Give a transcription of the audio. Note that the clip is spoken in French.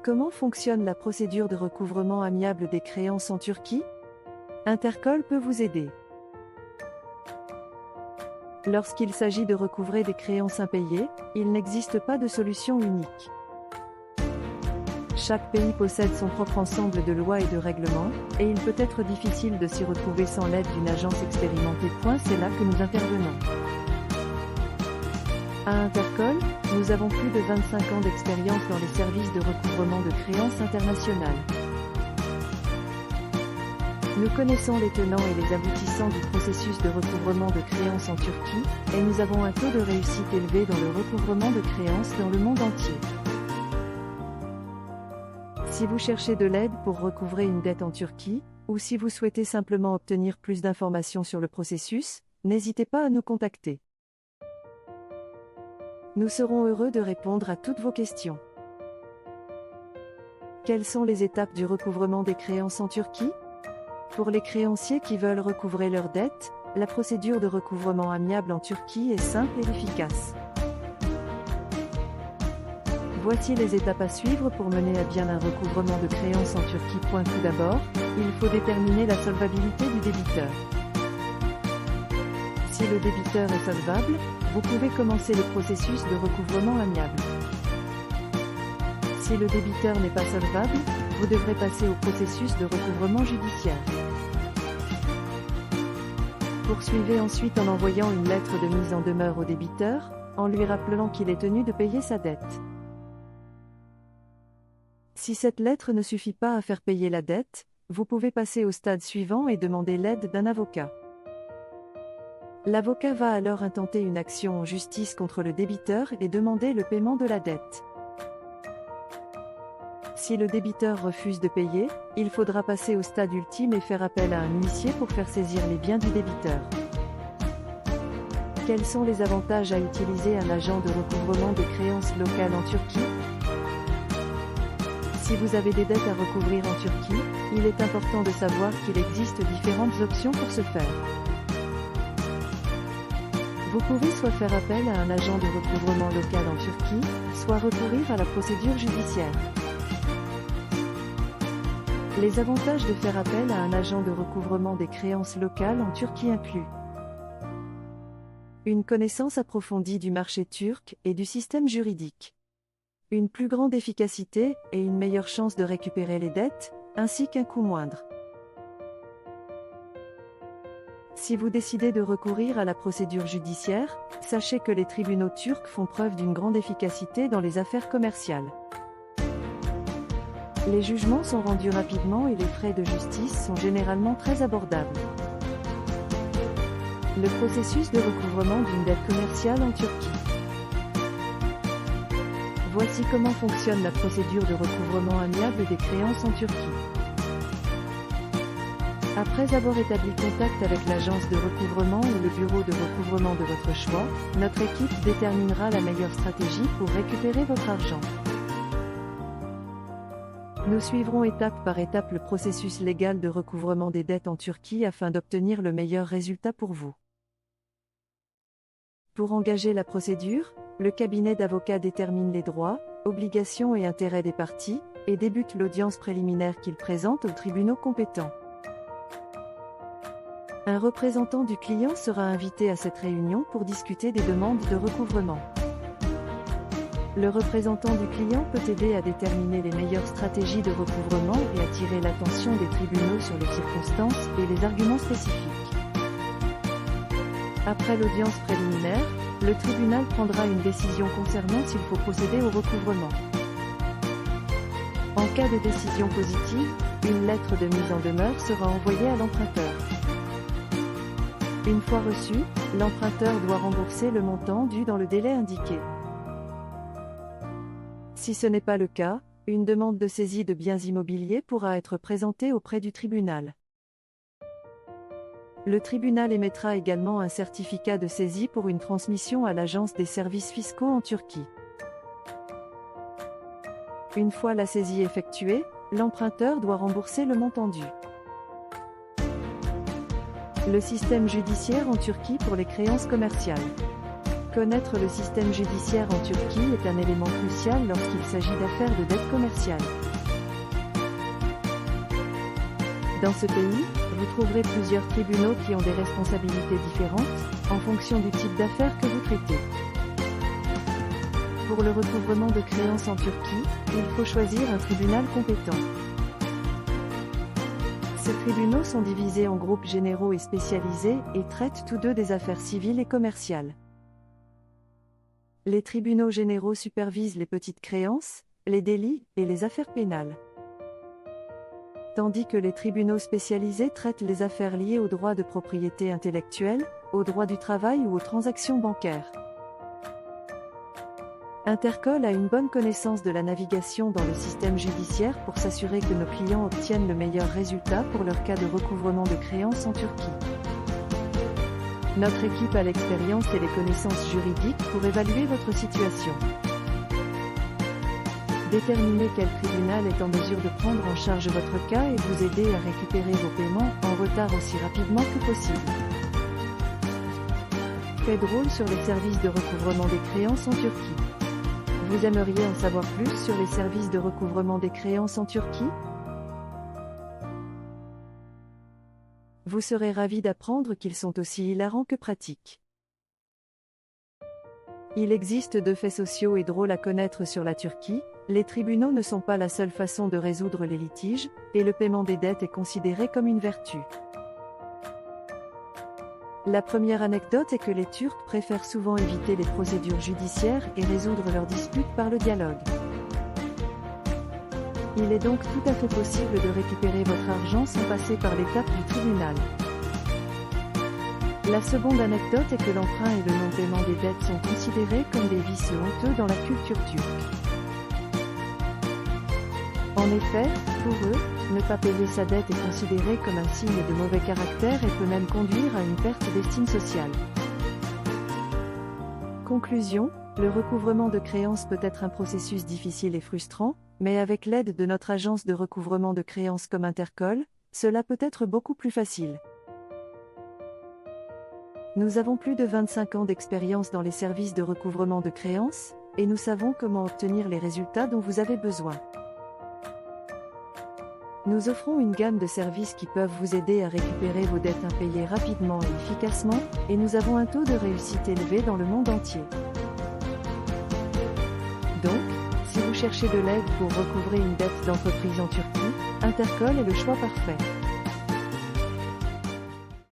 Comment fonctionne la procédure de recouvrement amiable des créances en Turquie? Intercol peut vous aider. Lorsqu'il s'agit de recouvrer des créances impayées, il n'existe pas de solution unique. Chaque pays possède son propre ensemble de lois et de règlements, et il peut être difficile de s'y retrouver sans l'aide d'une agence expérimentée. C'est là que nous intervenons. À Intercol, nous avons plus de 25 ans d'expérience dans les services de recouvrement de créances internationales. Nous connaissons les tenants et les aboutissants du processus de recouvrement de créances en Turquie, et nous avons un taux de réussite élevé dans le recouvrement de créances dans le monde entier. Si vous cherchez de l'aide pour recouvrer une dette en Turquie, ou si vous souhaitez simplement obtenir plus d'informations sur le processus, n'hésitez pas à nous contacter. Nous serons heureux de répondre à toutes vos questions. Quelles sont les étapes du recouvrement des créances en Turquie? Pour les créanciers qui veulent recouvrer leurs dettes, la procédure de recouvrement amiable en Turquie est simple et efficace. Voici les étapes à suivre pour mener à bien un recouvrement de créances en Turquie. Tout d'abord, il faut déterminer la solvabilité du débiteur. Si le débiteur est solvable, vous pouvez commencer le processus de recouvrement amiable. Si le débiteur n'est pas solvable, vous devrez passer au processus de recouvrement judiciaire. Poursuivez ensuite en envoyant une lettre de mise en demeure au débiteur, en lui rappelant qu'il est tenu de payer sa dette. Si cette lettre ne suffit pas à faire payer la dette, vous pouvez passer au stade suivant et demander l'aide d'un avocat. L'avocat va alors intenter une action en justice contre le débiteur et demander le paiement de la dette. Si le débiteur refuse de payer, il faudra passer au stade ultime et faire appel à un huissier pour faire saisir les biens du débiteur. Quels sont les avantages à utiliser un agent de recouvrement des créances locales en Turquie? Si vous avez des dettes à recouvrir en Turquie, il est important de savoir qu'il existe différentes options pour ce faire. Vous pouvez soit faire appel à un agent de recouvrement local en Turquie, soit recourir à la procédure judiciaire. Les avantages de faire appel à un agent de recouvrement des créances locales en Turquie incluent une connaissance approfondie du marché turc et du système juridique, une plus grande efficacité et une meilleure chance de récupérer les dettes, ainsi qu'un coût moindre. Si vous décidez de recourir à la procédure judiciaire, sachez que les tribunaux turcs font preuve d'une grande efficacité dans les affaires commerciales. Les jugements sont rendus rapidement et les frais de justice sont généralement très abordables. Le processus de recouvrement d'une dette commerciale en Turquie. Voici comment fonctionne la procédure de recouvrement amiable des créances en Turquie. Après avoir établi contact avec l'agence de recouvrement ou le bureau de recouvrement de votre choix, notre équipe déterminera la meilleure stratégie pour récupérer votre argent. Nous suivrons étape par étape le processus légal de recouvrement des dettes en Turquie afin d'obtenir le meilleur résultat pour vous. Pour engager la procédure, le cabinet d'avocats détermine les droits, obligations et intérêts des parties, et débute l'audience préliminaire qu'il présente aux tribunaux compétents. Un représentant du client sera invité à cette réunion pour discuter des demandes de recouvrement. Le représentant du client peut aider à déterminer les meilleures stratégies de recouvrement et attirer l'attention des tribunaux sur les circonstances et les arguments spécifiques. Après l'audience préliminaire, le tribunal prendra une décision concernant s'il faut procéder au recouvrement. En cas de décision positive, une lettre de mise en demeure sera envoyée à l'emprunteur. Une fois reçue, l'emprunteur doit rembourser le montant dû dans le délai indiqué. Si ce n'est pas le cas, une demande de saisie de biens immobiliers pourra être présentée auprès du tribunal. Le tribunal émettra également un certificat de saisie pour une transmission à l'Agence des services fiscaux en Turquie. Une fois la saisie effectuée, l'emprunteur doit rembourser le montant dû. Le système judiciaire en Turquie pour les créances commerciales. Connaître le système judiciaire en Turquie est un élément crucial lorsqu'il s'agit d'affaires de dette commerciale. Dans ce pays, vous trouverez plusieurs tribunaux qui ont des responsabilités différentes, en fonction du type d'affaires que vous traitez. Pour le recouvrement de créances en Turquie, il faut choisir un tribunal compétent. Ces tribunaux sont divisés en groupes généraux et spécialisés et traitent tous deux des affaires civiles et commerciales. Les tribunaux généraux supervisent les petites créances, les délits et les affaires pénales. Tandis que les tribunaux spécialisés traitent les affaires liées aux droits de propriété intellectuelle, aux droits du travail ou aux transactions bancaires. Intercol a une bonne connaissance de la navigation dans le système judiciaire pour s'assurer que nos clients obtiennent le meilleur résultat pour leur cas de recouvrement de créances en Turquie. Notre équipe a l'expérience et les connaissances juridiques pour évaluer votre situation. Déterminer quel tribunal est en mesure de prendre en charge votre cas et vous aider à récupérer vos paiements en retard aussi rapidement que possible. Fait drôle sur les services de recouvrement des créances en Turquie. Vous aimeriez en savoir plus sur les services de recouvrement des créances en Turquie? Vous serez ravi d'apprendre qu'ils sont aussi hilarants que pratiques. Il existe deux faits sociaux et drôles à connaître sur la Turquie. Les tribunaux ne sont pas la seule façon de résoudre les litiges, et le paiement des dettes est considéré comme une vertu. La première anecdote est que les Turcs préfèrent souvent éviter les procédures judiciaires et résoudre leurs disputes par le dialogue. Il est donc tout à fait possible de récupérer votre argent sans passer par l'étape du tribunal. La seconde anecdote est que l'emprunt et le non-paiement des dettes sont considérés comme des vices honteux dans la culture turque. En effet, pour eux, ne pas payer sa dette est considéré comme un signe de mauvais caractère et peut même conduire à une perte d'estime sociale. Conclusion, le recouvrement de créances peut être un processus difficile et frustrant, mais avec l'aide de notre agence de recouvrement de créances comme Intercol, cela peut être beaucoup plus facile. Nous avons plus de 25 ans d'expérience dans les services de recouvrement de créances, et nous savons comment obtenir les résultats dont vous avez besoin. Nous offrons une gamme de services qui peuvent vous aider à récupérer vos dettes impayées rapidement et efficacement, et nous avons un taux de réussite élevé dans le monde entier. Donc, si vous cherchez de l'aide pour recouvrer une dette d'entreprise en Turquie, Intercol est le choix parfait.